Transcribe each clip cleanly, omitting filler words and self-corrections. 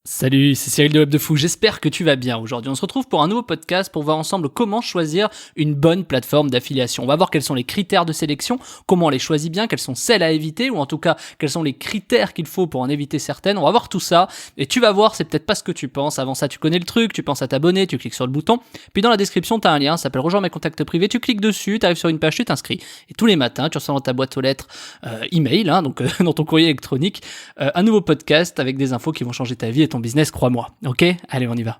Salut, c'est Cyril de Web de Fou, j'espère que tu vas bien. Aujourd'hui, on se retrouve pour un nouveau podcast pour voir ensemble comment choisir une bonne plateforme d'affiliation. On va voir quels sont les critères de sélection, comment on les choisit bien, quelles sont celles à éviter, ou en tout cas, quels sont les critères qu'il faut pour en éviter certaines. On va voir tout ça, et tu vas voir, c'est peut-être pas ce que tu penses. Avant ça, tu connais le truc, tu penses à t'abonner, tu cliques sur le bouton, puis dans la description, tu as un lien, ça s'appelle Rejoins mes contacts privés, tu cliques dessus, tu arrives sur une page, tu t'inscris, et tous les matins, tu reçois dans ta boîte aux lettres email, donc dans ton courrier électronique, un nouveau podcast avec des infos qui vont changer ta vie et ton business, crois-moi. Ok, allez, on y va.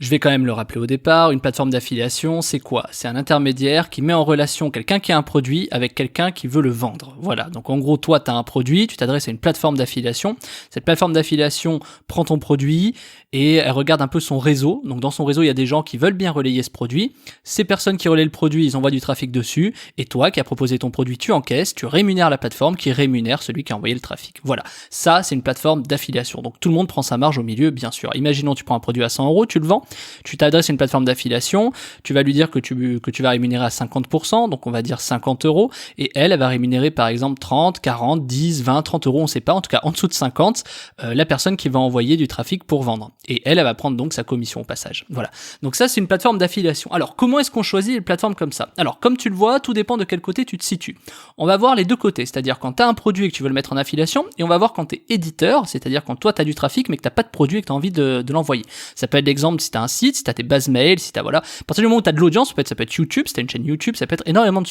Je vais quand même le rappeler au départ, une plateforme d'affiliation, c'est quoi ? C'est un intermédiaire qui met en relation quelqu'un qui a un produit avec quelqu'un qui veut le vendre. Voilà, donc en gros, toi, tu as un produit, tu t'adresses à une plateforme d'affiliation. Cette plateforme d'affiliation prend ton produit et elle regarde un peu son réseau. Donc dans son réseau, il y a des gens qui veulent bien relayer ce produit. Ces personnes qui relaient le produit, ils envoient du trafic dessus. Et toi, qui as proposé ton produit, tu encaisses, tu rémunères la plateforme qui rémunère celui qui a envoyé le trafic. Voilà, ça, c'est une plateforme d'affiliation. Donc tout le monde prend sa marge au milieu, bien sûr. Imaginons, tu prends un produit à 100 €, tu le vends. Tu t'adresses à une plateforme d'affiliation, tu vas lui dire que tu vas rémunérer à 50%, donc on va dire 50 €, et elle va rémunérer par exemple 30, 40, 10, 20, 30 €, on sait pas, en tout cas en dessous de 50, la personne qui va envoyer du trafic pour vendre. Et elle va prendre donc sa commission au passage. Voilà. Donc ça, c'est une plateforme d'affiliation. Alors, comment est-ce qu'on choisit une plateforme comme ça ? Alors, comme tu le vois, tout dépend de quel côté tu te situes. On va voir les deux côtés, c'est-à-dire quand tu as un produit et que tu veux le mettre en affiliation, et on va voir quand tu es éditeur, c'est-à-dire quand toi tu as du trafic mais que tu n'as pas de produit et que tu as envie de l'envoyer. Ça peut être l'exemple si tu as un site, si tu as tes bases mail, si tu as voilà. À partir du moment où tu as de l'audience, ça peut être YouTube, si tu as une chaîne YouTube, ça peut être énormément de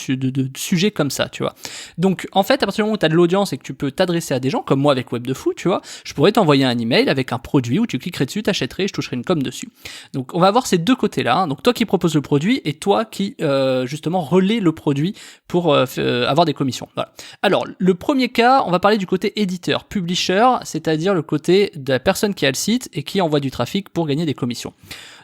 sujets comme ça, tu vois. Donc en fait, à partir du moment où tu as de l'audience et que tu peux t'adresser à des gens, comme moi avec Web de Fou, tu vois, je pourrais t'envoyer un email avec un produit où tu cliquerais dessus, t'achèterais, je toucherais une com dessus. Donc on va voir ces deux côtés-là, donc toi qui proposes le produit et toi qui justement relaie le produit pour avoir des commissions. Voilà. Alors le premier cas, on va parler du côté éditeur, publisher, c'est-à-dire le côté de la personne qui a le site et qui envoie du trafic pour gagner des commissions.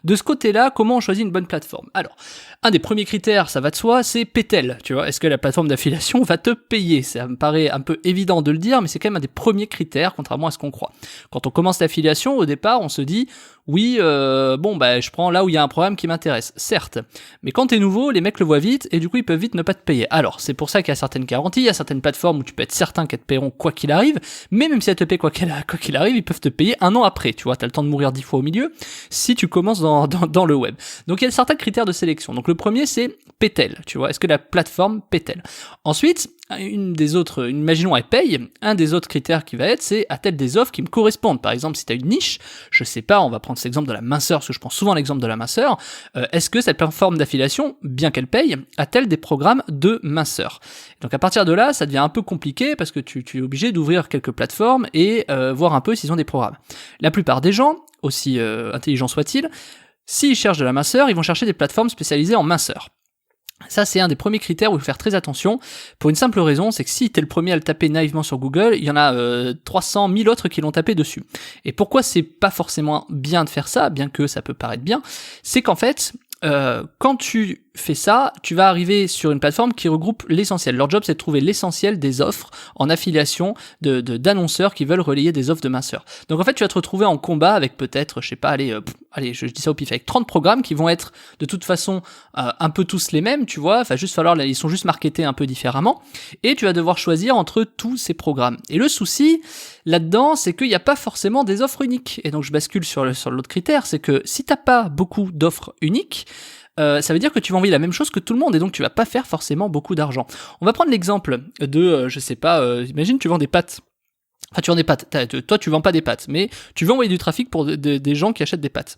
De ce côté-là, comment on choisit une bonne plateforme ? Alors, un des premiers critères, ça va de soi, c'est paie-t-elle, tu vois ? Est-ce que la plateforme d'affiliation va te payer ? Ça me paraît un peu évident de le dire, mais c'est quand même un des premiers critères, contrairement à ce qu'on croit. Quand on commence l'affiliation, au départ, on se dit, oui, je prends là où il y a un programme qui m'intéresse, certes. Mais quand t'es nouveau, les mecs le voient vite, et du coup, ils peuvent vite ne pas te payer. Alors, c'est pour ça qu'il y a certaines garanties, il y a certaines plateformes où tu peux être certain qu'elles te paieront quoi qu'il arrive, mais même si elles te paient quoi qu'il arrive, ils peuvent te payer un an après, tu vois, t'as le temps de mourir 10 fois au milieu, si tu commences dans le web. Donc il y a certains critères de sélection. Donc le premier, c'est paie-t-elle, tu vois, est-ce que la plateforme paie-t-elle ? Ensuite, imaginons elle paye, un des autres critères qui va être, c'est a-t-elle des offres qui me correspondent ? Par exemple, si tu as une niche, je sais pas, on va prendre cet exemple de la minceur, parce que je prends souvent l'exemple de la minceur, est-ce que cette plateforme d'affiliation, bien qu'elle paye, a-t-elle des programmes de minceur ? Donc à partir de là, ça devient un peu compliqué, parce que tu es obligé d'ouvrir quelques plateformes et voir un peu s'ils ont des programmes. La plupart des gens, aussi intelligents soient-ils, s'ils cherchent de la minceur, ils vont chercher des plateformes spécialisées en minceur. Ça, c'est un des premiers critères où il faut faire très attention, pour une simple raison, c'est que si t'es le premier à le taper naïvement sur Google, il y en a 300 000 autres qui l'ont tapé dessus. Et pourquoi c'est pas forcément bien de faire ça, bien que ça peut paraître bien, c'est qu'en fait, quand tu fais ça, tu vas arriver sur une plateforme qui regroupe l'essentiel. Leur job, c'est de trouver l'essentiel des offres en affiliation d'annonceurs qui veulent relayer des offres de minceur. Donc en fait, tu vas te retrouver en combat avec peut-être, je sais pas, je dis ça au pif, avec 30 programmes qui vont être de toute façon un peu tous les mêmes, tu vois, ils sont juste marketés un peu différemment, et tu vas devoir choisir entre tous ces programmes. Et le souci là-dedans, c'est qu'il n'y a pas forcément des offres uniques. Et donc je bascule sur l'autre critère, c'est que si t'as pas beaucoup d'offres uniques, ça veut dire que tu vas envoyer la même chose que tout le monde et donc tu vas pas faire forcément beaucoup d'argent. On va prendre l'exemple de, imagine tu vends des pâtes. Enfin, tu vends des pâtes. Toi, tu vends pas des pâtes, mais tu veux envoyer du trafic pour des gens qui achètent des pâtes.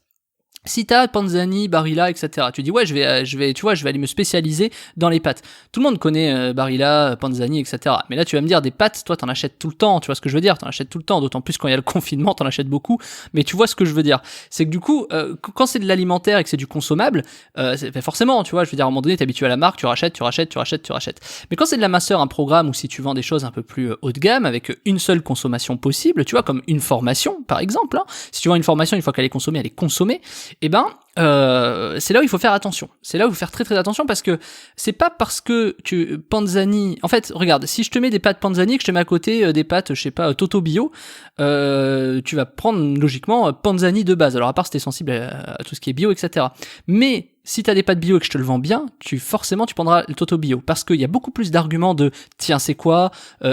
Si t'as Panzani, Barilla, etc., tu dis ouais, je vais aller me spécialiser dans les pâtes. Tout le monde connaît Barilla, Panzani, etc. Mais là, tu vas me dire des pâtes, toi, t'en achètes tout le temps. Tu vois ce que je veux dire ? T'en achètes tout le temps. D'autant plus quand il y a le confinement, t'en achètes beaucoup. Mais tu vois ce que je veux dire ? C'est que du coup, quand c'est de l'alimentaire et que c'est du consommable, forcément, tu vois, je veux dire, à un moment donné, t'es habitué à la marque, tu rachètes. Mais quand c'est de la minceur, un programme où si tu vends des choses un peu plus haut de gamme avec une seule consommation possible, tu vois, comme une formation, par exemple. Si tu vends une formation, une fois qu'elle est consommée, elle est consommée. C'est là où il faut faire attention. C'est là où il faut faire très très attention parce que c'est pas parce que Panzani... En fait, regarde, si je te mets des pâtes Panzani et que je te mets à côté des pâtes, je sais pas, Toto Bio, tu vas prendre logiquement Panzani de base. Alors à part si t'es sensible à tout ce qui est bio, etc. Mais si t'as des pâtes bio et que je te le vends bien, forcément tu prendras le Toto Bio, parce qu'il y a beaucoup plus d'arguments de tiens c'est quoi,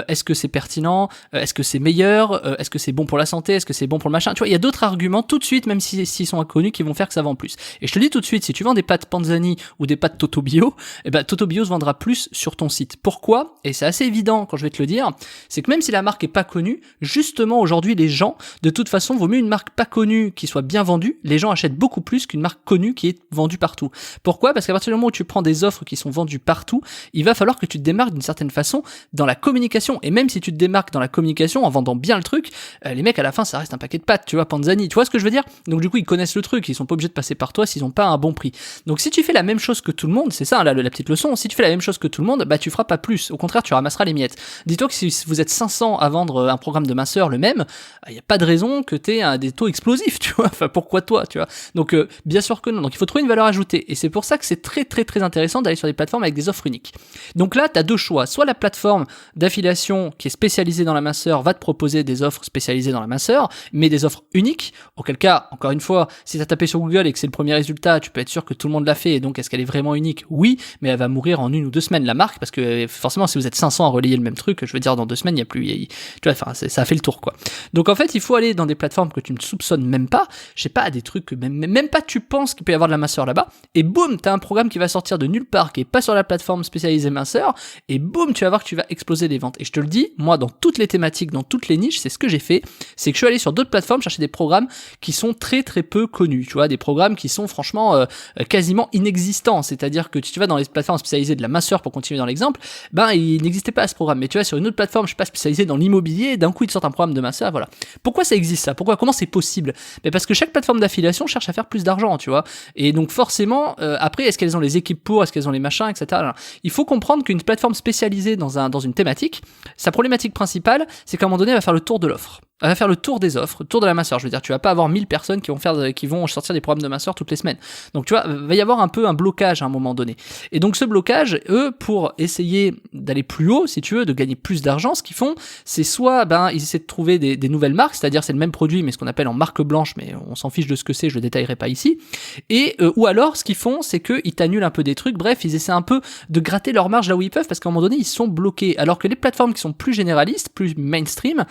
est-ce que c'est pertinent, est-ce que c'est meilleur, est-ce que c'est bon pour la santé, est-ce que c'est bon pour le machin, tu vois, il y a d'autres arguments tout de suite, même s'ils sont inconnus, qui vont faire que ça vend plus. Et je te dis tout de suite, si tu vends des pâtes Panzani ou des pâtes Toto Bio, eh ben Toto Bio se vendra plus sur ton site. Pourquoi? Et c'est assez évident quand je vais te le dire, c'est que même si la marque est pas connue, justement aujourd'hui les gens, de toute façon, vaut mieux une marque pas connue qui soit bien vendue, les gens achètent beaucoup plus qu'une marque connue qui est vendue partout. Pourquoi? Parce qu'à partir du moment où tu prends des offres qui sont vendues partout, il va falloir que tu te démarques d'une certaine façon dans la communication. Et même si tu te démarques dans la communication en vendant bien le truc, les mecs à la fin ça reste un paquet de pâtes, tu vois, Panzani, tu vois ce que je veux dire? Donc du coup ils connaissent le truc, ils sont pas obligés de passer par toi s'ils ont pas un bon prix. Donc si tu fais la même chose que tout le monde, c'est ça la petite leçon, si tu fais la même chose que tout le monde, bah tu feras pas plus, au contraire tu ramasseras les miettes. Dis-toi que si vous êtes 500 à vendre un programme de minceur le même, il y a pas de raison que tu aies des taux explosifs, tu vois, enfin pourquoi toi, tu vois. Donc bien sûr que non, donc il faut trouver une valeur ajoutée. Et c'est pour ça que c'est très très très intéressant d'aller sur des plateformes avec des offres uniques. Donc là, tu as deux choix. Soit la plateforme d'affiliation qui est spécialisée dans la minceur va te proposer des offres spécialisées dans la minceur, mais des offres uniques. Auquel cas, encore une fois, si tu as tapé sur Google et que c'est le premier résultat, tu peux être sûr que tout le monde l'a fait. Et donc, est-ce qu'elle est vraiment unique? Oui, mais elle va mourir en 1 ou 2 semaines, la marque, parce que forcément, si vous êtes 500 à relayer le même truc, je veux dire, dans 2 semaines, il y a plus... tu vois, enfin, ça a fait le tour, quoi. Donc en fait, il faut aller dans des plateformes que tu ne soupçonnes même pas, je sais pas, des trucs que même pas tu penses qu'il peut y avoir de la minceur là-bas, et boum, t'as un programme qui va sortir de nulle part, qui est pas sur la plateforme spécialisée minceur, et boum, tu vas voir que tu vas exploser les ventes. Et je te le dis, moi, dans toutes les thématiques, dans toutes les niches, c'est ce que j'ai fait, c'est que je suis allé sur d'autres plateformes chercher des programmes qui sont très très peu connus, tu vois, des programmes qui sont franchement quasiment inexistants, c'est-à-dire que si tu vas dans les plateformes spécialisées de la minceur, pour continuer dans l'exemple, ben il n'existait pas ce programme, mais tu vas sur une autre plateforme, je sais pas, spécialisée dans l'immobilier, d'un coup ils te sortent un programme de minceur, voilà. Pourquoi ça existe ça? Comment c'est possible? Mais parce que chaque plateforme d'affiliation cherche à faire plus d'argent, tu vois, et donc forcément, après, est-ce qu'elles ont les équipes pour, est-ce qu'elles ont les machins, etc. Alors, il faut comprendre qu'une plateforme spécialisée dans une thématique, sa problématique principale, c'est qu'à un moment donné, elle va faire le tour de l'offre. Elle va faire le tour des offres, le tour de la minceur. Je veux dire, tu vas pas avoir 1000 personnes qui vont sortir des programmes de minceur toutes les semaines. Donc tu vois, va y avoir un peu un blocage à un moment donné. Et donc ce blocage, eux, pour essayer d'aller plus haut, si tu veux, de gagner plus d'argent, ce qu'ils font, c'est soit, ils essaient de trouver des nouvelles marques, c'est-à-dire c'est le même produit, mais ce qu'on appelle en marque blanche, mais on s'en fiche de ce que c'est, je le détaillerai pas ici. Et, ou alors, ce qu'ils font, c'est qu'ils t'annulent un peu des trucs, bref, ils essaient un peu de gratter leur marge là où ils peuvent, parce qu'à un moment donné, ils sont bloqués. Alors que les plateformes qui sont plus généralistes, plus mainstream,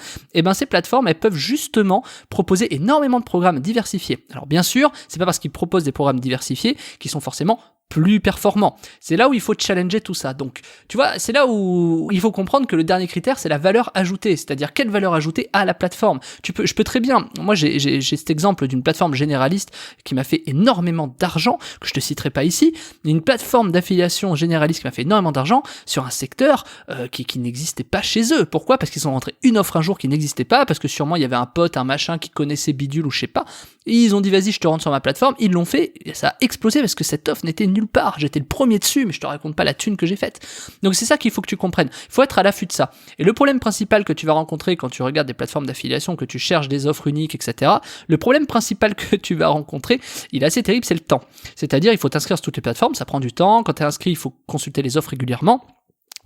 ces plateformes, elles peuvent justement proposer énormément de programmes diversifiés. Alors bien sûr, c'est pas parce qu'ils proposent des programmes diversifiés qu'ils sont forcément plus performant. C'est là où il faut challenger tout ça. Donc, tu vois, c'est là où il faut comprendre que le dernier critère, c'est la valeur ajoutée. C'est-à-dire, quelle valeur ajoutée à la plateforme. Je peux très bien, moi j'ai cet exemple d'une plateforme généraliste qui m'a fait énormément d'argent, que je te citerai pas ici, une plateforme d'affiliation généraliste qui m'a fait énormément d'argent sur un secteur qui n'existait pas chez eux. Pourquoi? Parce qu'ils ont rentré une offre un jour qui n'existait pas, parce que sûrement il y avait un pote, un machin qui connaissait Bidule ou je sais pas, et ils ont dit vas-y je te rentre sur ma plateforme, ils l'ont fait, et ça a explosé parce que cette offre n'était nulle part, j'étais le premier dessus, mais je te raconte pas la thune que j'ai faite. Donc c'est ça qu'il faut que tu comprennes, il faut être à l'affût de ça. Et le problème principal que tu vas rencontrer quand tu regardes des plateformes d'affiliation, que tu cherches des offres uniques, etc., le problème principal que tu vas rencontrer, il est assez terrible, c'est le temps. C'est-à-dire il faut t'inscrire sur toutes les plateformes, ça prend du temps, quand tu es inscrit il faut consulter les offres régulièrement.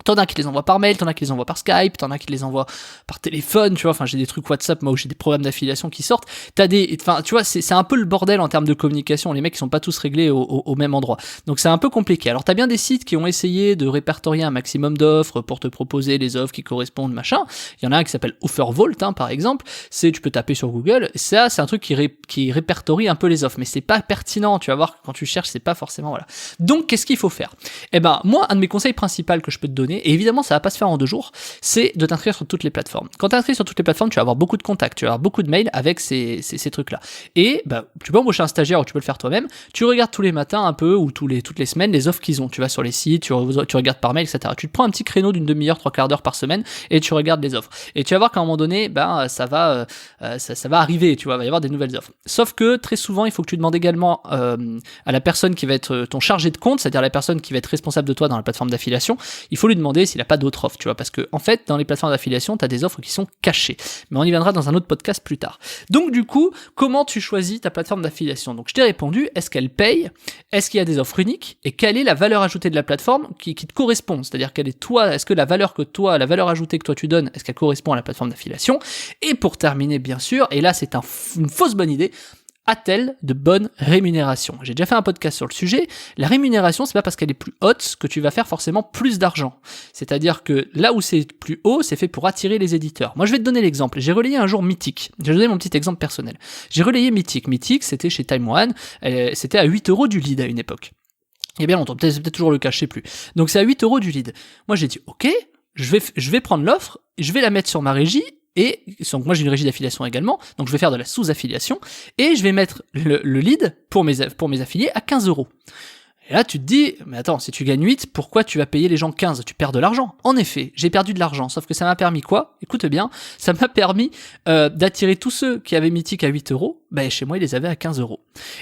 T'en as qui les envoient par mail, t'en as qui les envoient par Skype, t'en as qui les envoient par téléphone, tu vois, enfin j'ai des trucs WhatsApp, moi où j'ai des programmes d'affiliation qui sortent, tu vois, c'est un peu le bordel en termes de communication, les mecs ils sont pas tous réglés au même endroit, donc c'est un peu compliqué. Alors t'as bien des sites qui ont essayé de répertorier un maximum d'offres pour te proposer les offres qui correspondent, machin, il y en a un qui s'appelle OfferVault, par exemple, tu peux taper sur Google, ça c'est un truc qui répertorie un peu les offres, mais c'est pas pertinent, tu vas voir, quand tu cherches c'est pas forcément, voilà. Donc qu'est-ce qu'il faut faire? Moi, un de mes conseils principaux que je peux te donner, et évidemment ça va pas se faire en 2 jours, c'est de t'inscrire sur toutes les plateformes. Quand tu t'inscris sur toutes les plateformes, tu vas avoir beaucoup de contacts, tu vas avoir beaucoup de mails avec ces trucs-là. Et tu peux embaucher un stagiaire ou tu peux le faire toi-même, tu regardes tous les matins un peu, ou toutes les semaines, les offres qu'ils ont. Tu vas sur les sites, tu regardes par mail, etc. Tu te prends un petit créneau d'une demi-heure, 3/4 d'heure par semaine, et tu regardes les offres. Et tu vas voir qu'à un moment donné, ça va arriver, tu vois, il va y avoir des nouvelles offres. Sauf que très souvent, il faut que tu demandes également à la personne qui va être ton chargé de compte, c'est-à-dire la personne qui va être responsable de toi dans la plateforme d'affiliation, il faut lui demander s'il n'a pas d'autres offres, tu vois, parce que en fait, dans les plateformes d'affiliation, tu as des offres qui sont cachées. Mais on y viendra dans un autre podcast plus tard. Donc du coup, comment tu choisis ta plateforme d'affiliation? Donc je t'ai répondu, est-ce qu'elle paye? Est-ce qu'il y a des offres uniques? Et quelle est la valeur ajoutée de la plateforme qui te correspond? C'est-à-dire est-ce que la valeur ajoutée que toi tu donnes, est-ce qu'elle correspond à la plateforme d'affiliation? Et pour terminer, bien sûr, et là c'est une fausse bonne idée, a-t-elle de bonnes rémunérations? J'ai déjà fait un podcast sur le sujet. La rémunération, c'est pas parce qu'elle est plus haute que tu vas faire forcément plus d'argent. C'est-à-dire que là où c'est plus haut, c'est fait pour attirer les éditeurs. Moi, je vais te donner l'exemple. J'ai relayé un jour Mythique. Je vais donner mon petit exemple personnel. J'ai relayé Mythique. Mythique, c'était chez Time One. C'était à 8 € du lead à une époque. Il y a bien longtemps. C'est peut-être toujours le cas, je sais plus. Donc, c'est à 8 € du lead. Moi, j'ai dit, OK, je vais prendre l'offre, je vais la mettre sur ma régie. Et donc moi j'ai une régie d'affiliation également, donc je vais faire de la sous-affiliation, et je vais mettre le lead pour mes affiliés à 15 €. Et là tu te dis, mais attends, si tu gagnes 8, pourquoi tu vas payer les gens 15? Tu perds de l'argent. En effet, j'ai perdu de l'argent, sauf que ça m'a permis quoi? Écoute bien, ça m'a permis d'attirer tous ceux qui avaient Mythique à 8 €, ben chez moi ils les avaient à 15 €.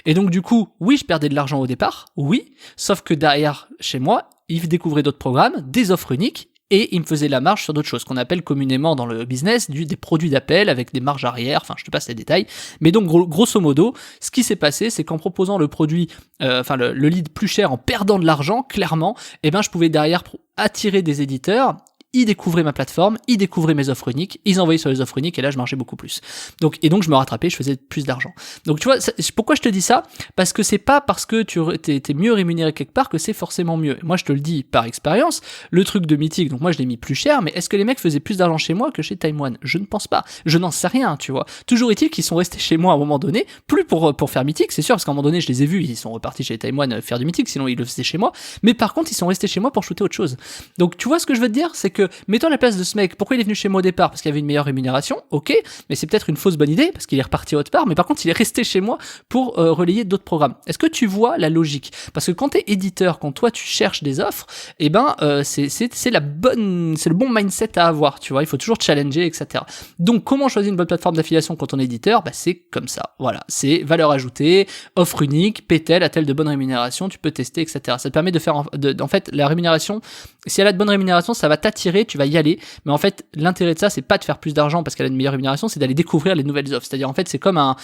Et donc du coup, oui je perdais de l'argent au départ, oui, sauf que derrière, chez moi, ils découvraient d'autres programmes, des offres uniques, et il me faisait la marge sur d'autres choses, qu'on appelle communément dans le business des produits d'appel avec des marges arrière, enfin je te passe les détails. Mais donc grosso modo, ce qui s'est passé, c'est qu'en proposant le produit, le lead plus cher, en perdant de l'argent, clairement, eh ben je pouvais derrière attirer des éditeurs. Ils découvraient ma plateforme, ils découvraient mes offres uniques, ils envoyaient sur les offres uniques et là je margeais beaucoup plus. Donc je me rattrapais, je faisais plus d'argent. Donc tu vois, pourquoi je te dis ça? Parce que c'est pas parce que t'es mieux rémunéré quelque part que c'est forcément mieux. Moi je te le dis par expérience, le truc de Mythique, donc moi je l'ai mis plus cher, mais est-ce que les mecs faisaient plus d'argent chez moi que chez Time One? Je ne pense pas. Je n'en sais rien, tu vois. Toujours est-il qu'ils sont restés chez moi à un moment donné, plus pour faire Mythique, c'est sûr, parce qu'à un moment donné je les ai vus, ils sont repartis chez Time One faire du Mythique, sinon ils le faisaient chez moi. Mais par contre ils sont restés chez moi pour shooter autre chose. Donc tu vois ce que je veux te dire, c'est que mettons la place de ce mec, pourquoi il est venu chez moi au départ? Parce qu'il y avait une meilleure rémunération, ok, mais c'est peut-être une fausse bonne idée, parce qu'il est reparti autre part, mais par contre il est resté chez moi pour relayer d'autres programmes. Est-ce que tu vois la logique? Parce que quand t'es éditeur, quand toi tu cherches des offres, eh ben c'est le bon mindset à avoir, tu vois, il faut toujours challenger, etc. Donc comment choisir une bonne plateforme d'affiliation quand on est éditeur? Bah c'est comme ça, voilà, c'est valeur ajoutée, offre unique, paie-t-elle, a-t-elle de bonnes rémunérations, tu peux tester, etc. Ça te permet de faire, en fait, la rémunération, si elle a de bonnes rémunérations, ça va t'attirer, tu vas y aller. Mais en fait, l'intérêt de ça, c'est pas de faire plus d'argent parce qu'elle a une meilleure rémunération, c'est d'aller découvrir les nouvelles offres. C'est-à-dire, en fait, c'est comme un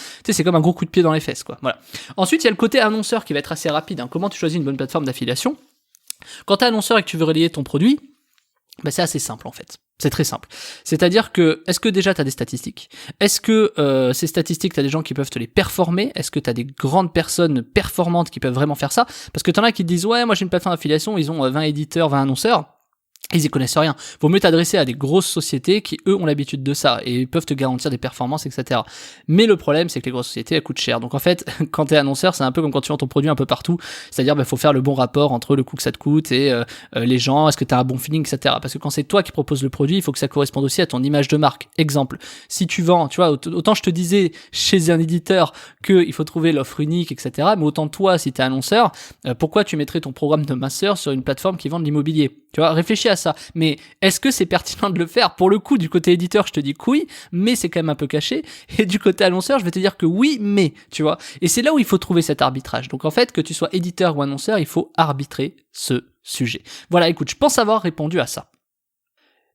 gros coup de pied dans les fesses, quoi. Voilà. Ensuite, il y a le côté annonceur qui va être assez rapide, hein. Comment tu choisis une bonne plateforme d'affiliation? Quand t'es annonceur et que tu veux relayer ton produit, bah, c'est assez simple, en fait. C'est très simple. C'est-à-dire que, est-ce que déjà t'as des statistiques? Est-ce que ces statistiques, t'as des gens qui peuvent te les performer? Est-ce que t'as des grandes personnes performantes qui peuvent vraiment faire ça? Parce que t'en as qui te disent, ouais, moi j'ai une plateforme d'affiliation, ils ont 20 éditeurs, 20 annonceurs. Ils y connaissent rien. Vaut mieux t'adresser à des grosses sociétés qui, eux, ont l'habitude de ça et peuvent te garantir des performances, etc. Mais le problème, c'est que les grosses sociétés, elles coûtent cher. Donc en fait, quand t'es annonceur, c'est un peu comme quand tu vends ton produit un peu partout. C'est-à-dire, faut faire le bon rapport entre le coût que ça te coûte et les gens, est-ce que t'as un bon feeling, etc. Parce que quand c'est toi qui proposes le produit, il faut que ça corresponde aussi à ton image de marque. Exemple, si tu vends, tu vois, autant je te disais chez un éditeur qu'il faut trouver l'offre unique, etc. Mais autant toi, si t'es annonceur, pourquoi tu mettrais ton programme de masseur sur une plateforme qui vend de l'immobilier? Tu vois, réfléchis à ça. Mais est-ce que c'est pertinent de le faire? Pour le coup, du côté éditeur, je te dis que oui, mais c'est quand même un peu caché. Et du côté annonceur, je vais te dire que oui, mais, tu vois. Et c'est là où il faut trouver cet arbitrage. Donc en fait, que tu sois éditeur ou annonceur, il faut arbitrer ce sujet. Voilà, écoute, je pense avoir répondu à ça.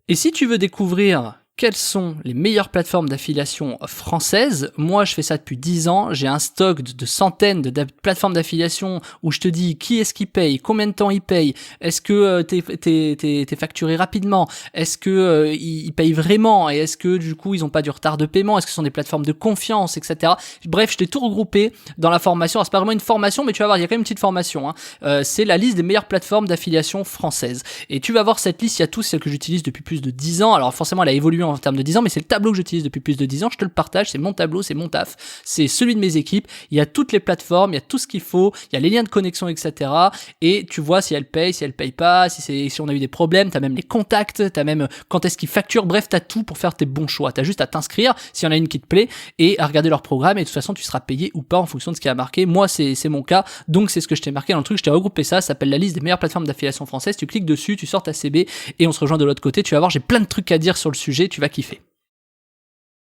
Et si tu veux découvrir quelles sont les meilleures plateformes d'affiliation françaises? Moi, je fais ça depuis 10 ans. J'ai un stock de centaines de plateformes d'affiliation où je te dis qui est-ce qui paye, combien de temps ils payent, est-ce que t'es facturé rapidement, est-ce que ils payent vraiment et est-ce que du coup ils ont pas du retard de paiement, est-ce que ce sont des plateformes de confiance, etc. Bref, je t'ai tout regroupé dans la formation. Alors, c'est pas vraiment une formation, mais tu vas voir, il y a quand même une petite formation, hein. C'est la liste des meilleures plateformes d'affiliation françaises. Et tu vas voir cette liste, il y a tous celles que j'utilise depuis plus de 10 ans. Alors forcément, elle a évolué en termes de 10 ans, mais c'est le tableau que j'utilise depuis plus de 10 ans, je te le partage, c'est mon tableau, c'est mon taf, c'est celui de mes équipes, il y a toutes les plateformes, il y a tout ce qu'il faut, il y a les liens de connexion, etc. Et tu vois si elles payent, si elles payent pas, si on a eu des problèmes, t'as même les contacts, t'as même quand est-ce qu'ils facturent, bref, t'as tout pour faire tes bons choix, t'as juste à t'inscrire, s'il y en a une qui te plaît, et à regarder leur programme, et de toute façon, tu seras payé ou pas en fonction de ce qui a marqué. Moi, c'est mon cas, donc c'est ce que je t'ai marqué dans le truc, je t'ai regroupé ça s'appelle la liste des meilleures plateformes d'affiliation françaises, tu cliques dessus, tu sors ta CB, et on se rejoint de l'autre côté, tu vas voir, j'ai plein de trucs à dire sur le sujet, tu vas kiffer.